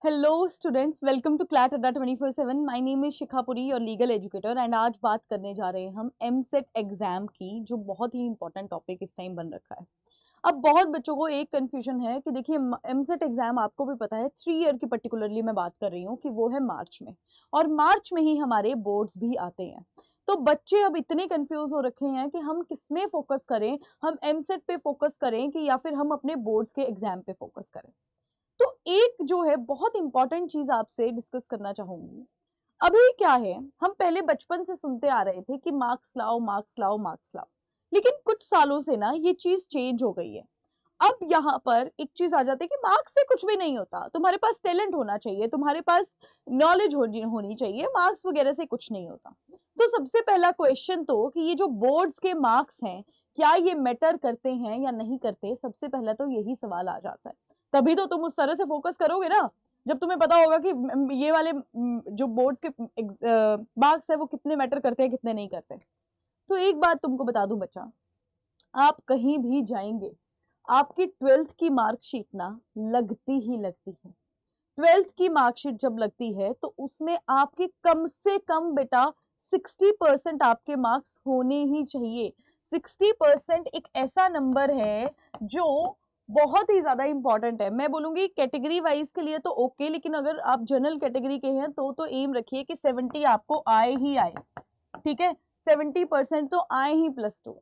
Hello students, welcome to CLAT Adda 24/7। My name is Shikha Puri, your legal educator. And आज बात करने जा रहे हैं हम एमसेट एग्जाम की, जो बहुत ही इंपॉर्टेंट टॉपिक इस टाइम बन रखा है। अब बहुत बच्चों को एक कंफ्यूजन है कि देखिए, एमसेट एग्जाम आपको भी पता है 3 ईयर की पर्टिकुलरली मैं बात कर रही हूँ कि वो है मार्च में, और मार्च में ही हमारे बोर्ड्स भी आते हैं। तो बच्चे अब इतने कंफ्यूज हो रखे हैं कि हम किसमें फोकस करें, हम एमसेट पे फोकस करें कि या फिर हम अपने बोर्ड्स के एग्जाम पे फोकस करें। तो एक जो है बहुत इंपॉर्टेंट चीज आपसे डिस्कस करना चाहूंगी। अभी क्या है, हम पहले बचपन से सुनते आ रहे थे कि मार्क्स लाओ, मार्क्स लाओ, मार्क्स लाओ। लेकिन कुछ सालों से ना ये चीज चेंज हो गई है। अब यहाँ पर एक चीज आ जाती है कि मार्क्स से कुछ भी नहीं होता, तुम्हारे पास टैलेंट होना चाहिए, तुम्हारे पास नॉलेज होनी चाहिए, मार्क्स वगैरह से कुछ नहीं होता। तो सबसे पहला क्वेश्चन तो कि ये जो बोर्ड्स के मार्क्स हैं, क्या ये मैटर करते हैं या नहीं करते, सबसे पहला तो यही सवाल आ जाता है। तभी तो तुम उस तरह से फोकस करोगे ना, जब तुम्हें पता होगा कि ये वाले जो बोर्ड्स के मार्क्स है वो कितने मैटर करते हैं, कितने नहीं करते। तो एक बात तुमको बता दूं बच्चा, आप कहीं भी जाएंगे, आपकी 12th की मार्कशीट ना लगती ही लगती है। 12th की मार्कशीट जब लगती है तो उसमें आपके कम से कम बेटा 60% आपके मार्क्स होने ही चाहिए। 60% एक ऐसा नंबर है जो बहुत ही ज्यादा इंपॉर्टेंट है। मैं बोलूंगी कैटेगरी वाइज के लिए तो ओके, लेकिन अगर आप जनरल कैटेगरी के हैं तो एम रखिए कि 70 आपको आए ही आए। ठीक है, 70% तो आए ही +2।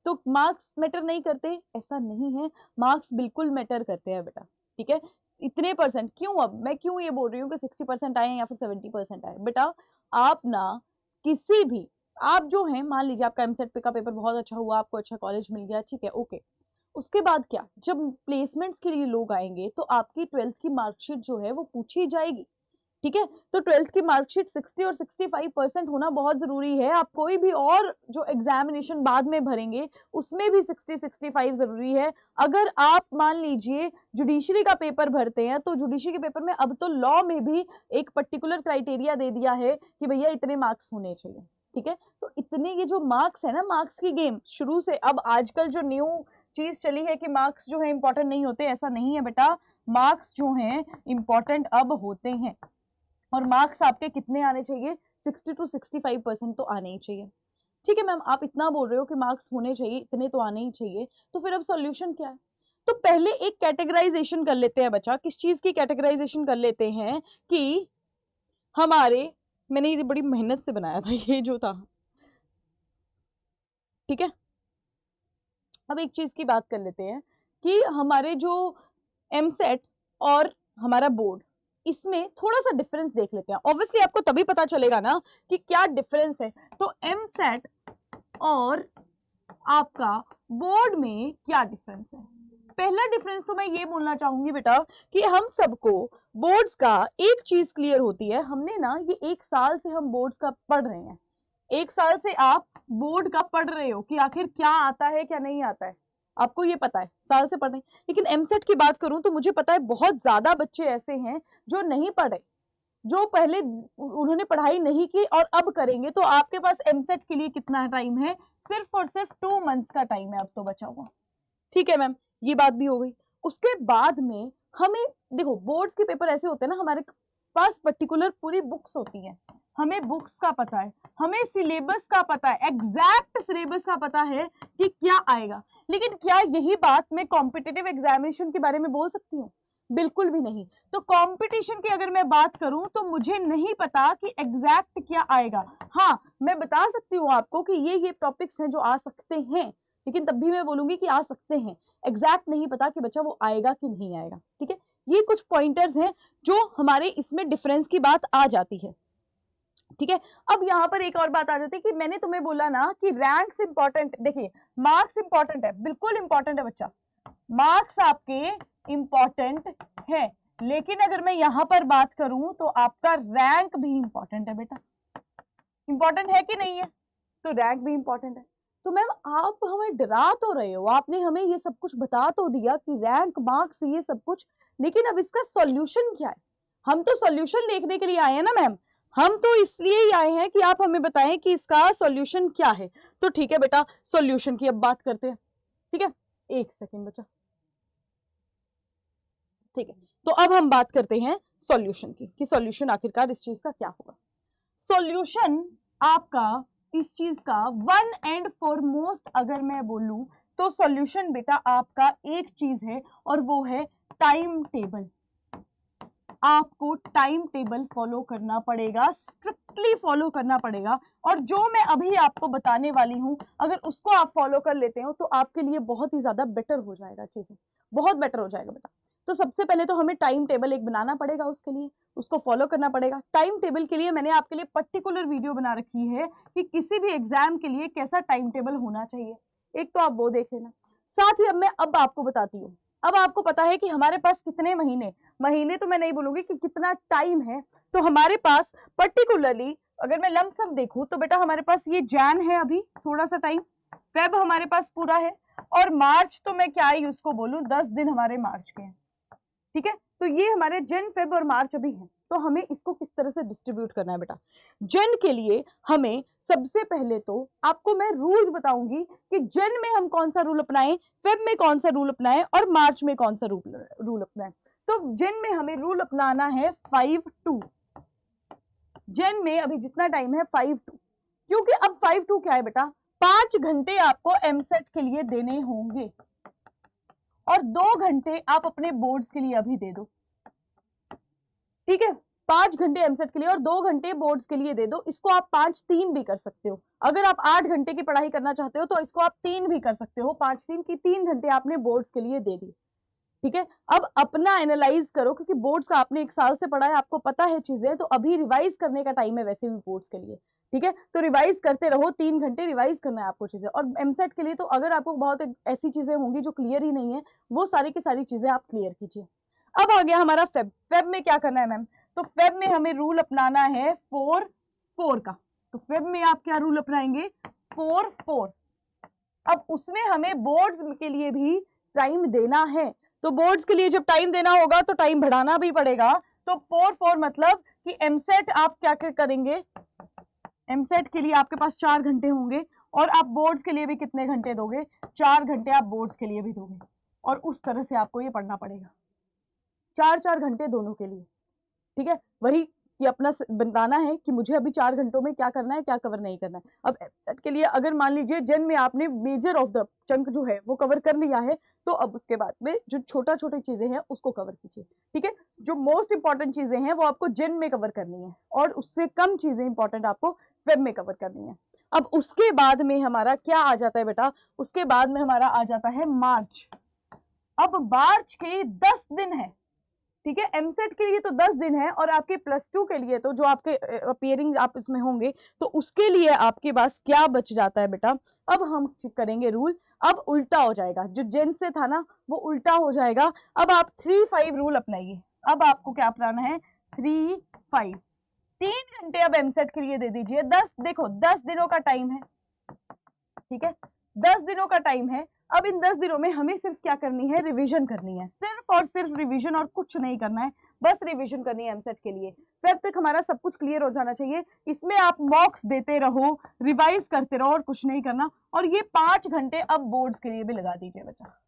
तो मार्क्स मैटर नहीं करते ऐसा नहीं है, मार्क्स बिल्कुल मैटर करते हैं बेटा। ठीक है, इतने परसेंट क्यों, अब मैं क्यों ये बोल रही हूँ कि 60% आए या फिर 70% आए। बेटा आप ना किसी भी, आप जो है मान लीजिए आपका एमसेट का पेपर बहुत अच्छा हुआ, आपको अच्छा कॉलेज मिल गया, ठीक है, ओके। उसके बाद क्या, जब प्लेसमेंट्स के लिए लोग आएंगे तो आपकी 12th की मार्कशीट जो है वो पूछी जाएगी। ठीक है, तो 12th की मार्कशीट 60 और 65% होना बहुत जरूरी है। आप कोई भी और जो एग्जामिनेशन बाद में भरेंगे उसमें भी 60-65 जरूरी है। अगर आप मान लीजिए जुडिशरी का पेपर भरते हैं तो जुडिशरी के पेपर में अब तो लॉ में भी एक पर्टिकुलर क्राइटेरिया दे दिया है कि भैया इतने मार्क्स होने चाहिए। ठीक है, तो इतने ये जो मार्क्स है ना, मार्क्स की गेम शुरू से, अब आजकल जो न्यू चीज चली है कि मार्क्स जो है इंपॉर्टेंट नहीं होते, ऐसा नहीं है बेटा। मार्क्स जो हैं इंपॉर्टेंट अब होते हैं, और मार्क्स आपके कितने आने चाहिए, 60-65% तो आने ही चाहिए। ठीक है मैम, आप इतना बोल रहे हो कि मार्क्स होने चाहिए, इतने तो आने ही चाहिए, तो फिर अब सॉल्यूशन क्या है। तो पहले एक कैटेगराइजेशन कर लेते हैं बच्चा, किस चीज की कैटेगराइजेशन कर लेते हैं कि हमारे, मैंने ये बड़ी मेहनत से बनाया था ये जो था। ठीक है, अब एक चीज की बात कर लेते हैं कि हमारे जो एमसेट और हमारा बोर्ड, इसमें थोड़ा सा डिफरेंस देख लेते हैं। ऑब्वियसली आपको तभी पता चलेगा ना कि क्या डिफरेंस है। तो एमसेट और आपका बोर्ड में क्या डिफरेंस है। पहला डिफरेंस तो मैं ये बोलना चाहूंगी बेटा कि हम सबको बोर्ड्स का एक चीज क्लियर होती है, हमने ना ये 1 साल से हम बोर्ड्स का पढ़ रहे हैं। 1 साल से आप बोर्ड का पढ़ रहे हो कि आखिर क्या आता है क्या नहीं आता है, आपको ये पता है, साल से पढ़ रहे हैं। लेकिन एमसेट की बात करूं तो मुझे पता है बहुत ज्यादा बच्चे ऐसे हैं जो नहीं पढ़े, जो पहले उन्होंने पढ़ाई नहीं की और अब करेंगे। तो आपके पास एमसेट के लिए कितना टाइम है, सिर्फ और सिर्फ 2 मंथ्स का टाइम है अब तो बचा हुआ। ठीक है मैम, ये बात भी हो गई। उसके बाद में हमें देखो, बोर्ड्स के पेपर ऐसे होते हैं ना, हमारे पास पर्टिकुलर पूरी बुक्स होती हैं, हमें बुक्स का पता है, हमें सिलेबस का पता है, एग्जैक्ट सिलेबस का पता है कि क्या आएगा। लेकिन क्या यही बात मैं कॉम्पिटिटिव एग्जामिनेशन के बारे में बोल सकती हूँ? बिल्कुल भी नहीं। तो कंपटीशन की अगर मैं बात करूं तो मुझे नहीं पता कि एग्जैक्ट क्या आएगा। हाँ, मैं बता सकती हूँ आपको कि ये टॉपिक्स हैं जो आ सकते हैं, लेकिन तब भी मैं बोलूंगी कि आ सकते हैं, एग्जैक्ट नहीं पता कि बच्चा वो आएगा कि नहीं आएगा। ठीक है, ये कुछ पॉइंटर्स हैं जो हमारे इसमें डिफरेंस की बात आ जाती है। ठीक है, अब यहां पर एक और बात आ जाती है कि मैंने तुम्हें बोला ना कि रैंक्स इंपॉर्टेंट, देखिए मार्क्स इंपॉर्टेंट है, बिल्कुल इंपॉर्टेंट है बच्चा, मार्क्स आपके इंपॉर्टेंट है। लेकिन अगर मैं यहां पर बात करूं तो आपका रैंक भी इंपॉर्टेंट है बेटा। इंपॉर्टेंट है कि नहीं है, तो रैंक भी इंपॉर्टेंट है। तो मैम आप हमें डरा तो रहे हो, आपने हमें ये सब कुछ बता तो दिया कि रैंक मार्क्स ये सब कुछ, लेकिन अब इसका सॉल्यूशन क्या है। हम तो सॉल्यूशन देखने के लिए आए हैं ना मैम, हम तो इसलिए ही आए हैं कि आप हमें बताएं कि इसका सॉल्यूशन क्या है। तो ठीक है बेटा, सॉल्यूशन की अब बात करते हैं। ठीक है, एक सेकेंड बच्चा। ठीक है, तो अब हम बात करते हैं सॉल्यूशन की, कि सॉल्यूशन आखिरकार इस चीज का क्या होगा। सॉल्यूशन आपका इस चीज का वन एंड फॉरमोस्ट अगर मैं बोलूं तो सॉल्यूशन बेटा आपका एक चीज है, और वो है टाइम टेबल। आपको टाइम टेबल फॉलो करना पड़ेगा, स्ट्रिक्टली फॉलो करना पड़ेगा, और जो मैं अभी आपको बताने वाली हूं अगर उसको आप फॉलो कर लेते हो तो आपके लिए बहुत ही ज्यादा बेटर हो जाएगा, चीजें बहुत बेटर हो जाएगा बेटा। तो सबसे पहले तो हमें टाइम टेबल एक बनाना पड़ेगा, उसके लिए उसको फॉलो करना पड़ेगा। टाइम टेबल के लिए मैंने आपके लिए पर्टिकुलर वीडियो बना रखी है कि किसी भी एग्जाम के लिए कैसा टाइम टेबल होना चाहिए, एक तो आप वो देख लेना। साथ ही अब आपको बताती हूँ, अब आपको पता है कि हमारे पास कितने महीने तो मैं नहीं बोलूंगी कि कितना टाइम है। तो हमारे पास पर्टिकुलरली अगर मैं लमसम देखूं तो बेटा हमारे पास ये जैन है, अभी थोड़ा सा टाइम, फेब हमारे पास पूरा है, और मार्च तो मैं क्या ही उसको बोलूं, 10 दिन हमारे मार्च के हैं, ठीक है। तो ये हमारे जन, फेब और मार्च अभी हैं। तो हमें इसको किस तरह से डिस्ट्रीब्यूट करना है बेटा। जन के लिए हमें सबसे पहले तो आपको मैं रूल्स बताऊंगी कि जन में हम कौन सा रूल अपनाएं, फेब में कौन सा रूल अपनाएं, और मार्च में कौन सा रूल अपनाएं। तो जन में हमें रूल अपनाना है 5-2। जन में अभी जितना टाइम है 5-2, क्योंकि अब 5-2 क्या है बेटा, 5 घंटे आपको एमसेट के लिए देने होंगे, और 2 घंटे आप अपने बोर्ड्स के लिए अभी दे दो, ठीक है। 5 घंटे एमसेट के लिए और 2 घंटे बोर्ड्स के लिए दे दो। इसको आप 5-3 भी कर सकते हो, अगर आप 8 घंटे की पढ़ाई करना चाहते हो तो इसको आप 3 भी कर सकते हो। 5-3 की 3 घंटे आपने बोर्ड्स के लिए दे दी, ठीक है। अब अपना एनालाइज करो, क्योंकि बोर्ड्स का आपने 1 साल से पढ़ा है, आपको पता है चीजें, तो अभी रिवाइज करने का टाइम है वैसे भी बोर्ड्स के लिए, ठीक है। तो रिवाइज करते रहो, 3 घंटे रिवाइज करना है आपको चीजें। और एमसेट के लिए तो अगर आपको बहुत ऐसी चीजें होंगी जो क्लियर ही नहीं है, वो सारी की सारी चीजें आप क्लियर कीजिए। अब आ गया हमारा फेब में क्या करना है मैम, तो फेब में हमें रूल अपनाना है 4-4 का। तो फेब में आप क्या रूल अपनाएंगे, 4-4। अब उसमें हमें बोर्ड्स के लिए भी टाइम देना है, तो बोर्ड्स के लिए जब टाइम देना होगा तो टाइम बढ़ाना भी पड़ेगा। तो 4-4 मतलब कि एमसेट आप क्या क्या करेंगे, एमसेट के लिए आपके पास 4 घंटे होंगे, और आप बोर्ड्स के लिए भी कितने घंटे दोगे, 4 घंटे आप बोर्ड्स के लिए भी दोगे, और उस तरह से आपको ये पढ़ना पड़ेगा, 4-4 घंटे दोनों के लिए, ठीक है। वही कि अपना बताना है कि मुझे अभी 4 घंटों में क्या करना है, क्या कवर नहीं करना है। अब एमसेट के लिए अगर मान लीजिए जन में आपने मेजर ऑफ द चंक जो है वो कवर कर लिया है, तो अब उसके बाद में जो छोटा छोटी चीजें हैं उसको कवर कीजिए, ठीक है। जो मोस्ट इंपॉर्टेंट चीजें हैं वो आपको जन में कवर करनी है, और उससे कम चीजें इंपॉर्टेंट आपको फेब में कवर करनी है। अब उसके बाद में हमारा क्या आ जाता है बेटा, उसके बाद में हमारा आ जाता है मार्च। अब मार्च के 10 दिन है, ठीक है। एमसेट के लिए तो 10 दिन है, और आपके +2 के लिए तो जो आपके अपीयरिंग आप इसमें होंगे, तो उसके लिए आपके पास क्या बच जाता है बेटा। अब हम करेंगे रूल, अब उल्टा हो जाएगा, जो जेन से था ना वो उल्टा हो जाएगा। अब आप 3-5 रूल अपनाइए। अब आपको क्या अपनाना है, 3-5, 3 घंटे अब एमसेट के लिए दे दीजिए। 10 दिनों का टाइम है, ठीक है, 10 दिनों का टाइम है। अब इन 10 दिनों में हमें सिर्फ क्या करनी है, रिवीजन करनी है, सिर्फ और सिर्फ रिवीजन, और कुछ नहीं करना है, बस रिवीजन करनी है एमसेट के लिए। फेब तक हमारा सब कुछ क्लियर हो जाना चाहिए। इसमें आप मॉक्स देते रहो, रिवाइज करते रहो, और कुछ नहीं करना। और ये 5 घंटे अब बोर्ड्स के लिए भी लगा दीजिए बच्चा,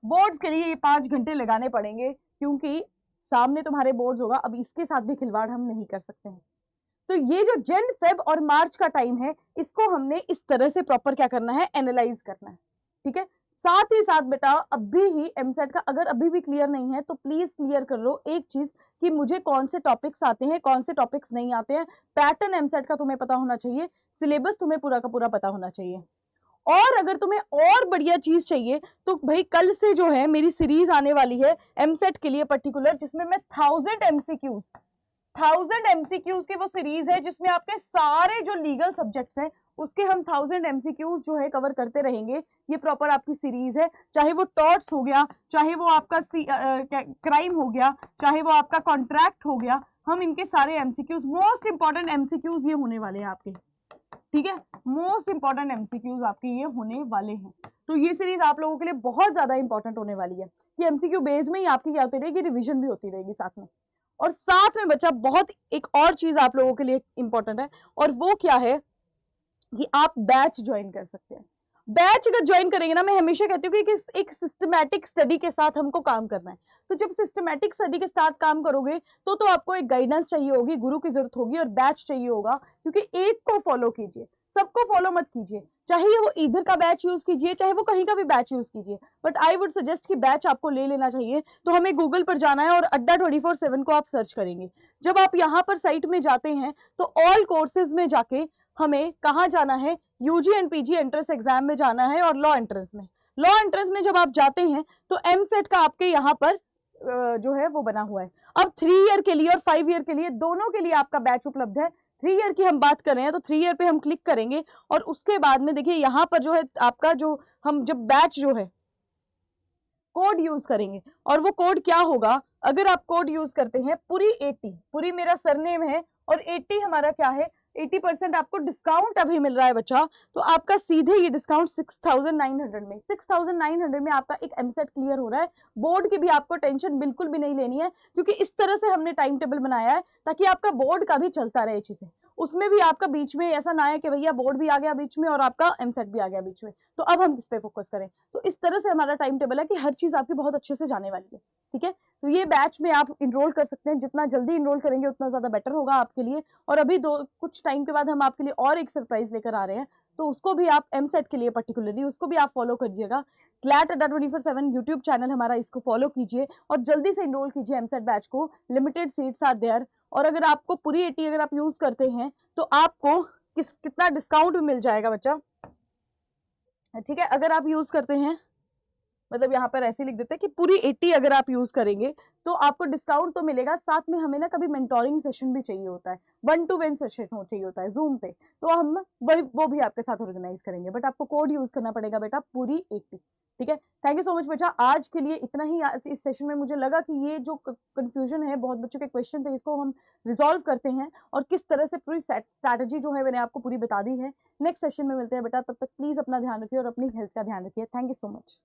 बोर्ड्स के लिए ये 5 घंटे लगाने पड़ेंगे, क्योंकि सामने तुम्हारे बोर्ड्स होगा, अब इसके साथ भी खिलवाड़ हम नहीं कर सकते हैं। तो ये जो जन, फेब और मार्च का टाइम है, इसको हमने इस तरह से प्रॉपर क्या करना है, एनालाइज करना है, ठीक है। साथ ही साथ बेटा अभी ही एमसेट का अगर अभी भी क्लियर नहीं है तो प्लीज क्लियर कर लो एक चीज, कि मुझे कौन से टॉपिक्स आते हैं, कौन से टॉपिक्स नहीं आते हैं। पैटर्न एमसेट का तुम्हें पता होना चाहिए, सिलेबस तुम्हें पूरा का पूरा पता होना चाहिए। और अगर तुम्हें और बढ़िया चीज चाहिए तो भाई कल से जो है मेरी सीरीज आने वाली है एमसेट के लिए पर्टिकुलर, जिसमें मैं 1000 एमसीक्यूज की वो सीरीज है, जिसमें आपके सारे जो लीगल सब्जेक्ट्स हैं उसके हम 1000 एमसीक्यूज जो है कवर करते रहेंगे। ये प्रॉपर आपकी सीरीज है, चाहे वो टॉर्ट्स हो गया, चाहे वो आपका क्राइम हो गया, चाहे वो आपका कॉन्ट्रैक्ट हो गया, हम इनके सारे एमसीक्यूज, मोस्ट इंपॉर्टेंट एमसीक्यूज ये होने वाले हैं आपके, ठीक है। मोस्ट इंपॉर्टेंट एमसीक्यूज आपके ये होने वाले हैं। तो ये सीरीज आप लोगों के लिए बहुत ज्यादा इंपॉर्टेंट होने वाली है। ये एमसीक्यू बेस्ड में ही आपकी क्या होती रहेगी, रिवीजन भी होती रहेगी साथ में। और साथ में बच्चा बहुत एक और चीज आप लोगों के लिए इंपॉर्टेंट है, और वो क्या है कि आप बैच ज्वाइन कर सकते हैं। बैच अगर ज्वाइन करेंगे ना, मैं हमेशा कहती हूँ कि एक सिस्टमैटिक स्टडी के साथ हमको काम करना है। तो जब सिस्टमैटिक स्टडी के साथ काम करोगे तो आपको एक गाइडेंस चाहिए होगी, गुरु की जरूरत होगी और बैच चाहिए होगा, क्योंकि एक को फॉलो कीजिए, सबको फॉलो मत कीजिए। चाहे वो इधर का बैच यूज कीजिए, चाहे वो कहीं का भी बैच यूज कीजिए, बट आई वुड सजेस्ट कि बैच आपको ले लेना चाहिए। तो हमें गूगल पर जाना है और अड्डा 24/7 को आप सर्च करेंगे। जब आप यहाँ पर साइट में जाते हैं तो ऑल कोर्सेज में जाके हमें कहाँ जाना है, UG and PG entrance exam में जाना है और लॉ एंट्रेंस में। लॉ एंट्रेंस में जब आप जाते हैं तो एमसेट का आपके यहाँ पर जो है वो बना हुआ है। अब 3 ईयर के लिए और 5 ईयर के लिए दोनों के लिए आपका बैच उपलब्ध है। 3 ईयर की हम बात कर रहे हैं तो 3 ईयर पे हम क्लिक करेंगे और उसके बाद में देखिए यहाँ पर जो है आपका जो हम जब बैच जो है कोड यूज करेंगे, और वो कोड क्या होगा, अगर आप कोड यूज करते हैं पूरी 80, पूरी मेरा सरनेम है और 80 हमारा क्या है, 80% आपको डिस्काउंट अभी मिल रहा है बच्चा। तो आपका सीधे ये डिस्काउंट 6900 में, 6900 में आपका एक एमसेट क्लियर हो रहा है। बोर्ड की भी आपको टेंशन बिल्कुल भी नहीं लेनी है, क्योंकि इस तरह से हमने टाइम टेबल बनाया है ताकि आपका बोर्ड का भी चलता रहे चीजें, उसमें भी आपका बीच में ऐसा ना है कि भैया बोर्ड भी आ गया बीच में और आपका एमसेट भी आ गया बीच में, तो अब हम किस पे फोकस करें। तो इस तरह से हमारा टाइम टेबल है कि हर चीज आपकी बहुत अच्छे से जाने वाली है। ठीक है, तो ये बैच में आप इनरोल कर सकते हैं, जितना जल्दी इनरोल करेंगे उतना ज्यादा बेटर होगा आपके लिए। और अभी कुछ टाइम के बाद हम आपके लिए और एक सरप्राइज लेकर आ रहे हैं, तो उसको भी आप एमसेट के लिए पर्टिकुलरली उसको भी आप फॉलो करिएगा। क्लैट अड्डा 24/7 यूट्यूब चैनल हमारा, इसको फॉलो कीजिए और जल्दी से इनरोल कीजिए एमसेट बैच को। लिमिटेड सीट्स आर देयर, और अगर आपको पूरी 80 अगर आप यूज करते हैं तो आपको कितना डिस्काउंट भी मिल जाएगा बच्चा। ठीक है, अगर आप यूज करते हैं, मतलब यहाँ पर ऐसे लिख देते हैं कि पूरी 80 अगर आप यूज करेंगे तो आपको डिस्काउंट तो मिलेगा, साथ में हमें ना कभी मेंटोरिंग सेशन भी चाहिए होता है, 1-to-1 सेशन हो चाहिए होता है जूम पे, तो हम वो भी आपके साथ ऑर्गेनाइज करेंगे, बट आपको कोड यूज करना पड़ेगा बेटा पूरी 80। ठीक है, थैंक यू सो मच बच्चा, आज के लिए इतना ही। इस सेशन में मुझे लगा कि ये जो कंफ्यूजन है, बहुत बच्चों के क्वेश्चन थे, इसको हम रिजॉल्व करते हैं और किस तरह से पूरी स्ट्रैटेजी जो है मैंने आपको पूरी बता दी है। नेक्स्ट सेशन में मिलते हैं बेटा, तब तक प्लीज अपना ध्यान रखिए और अपनी हेल्थ का ध्यान रखिए। Thank you so much.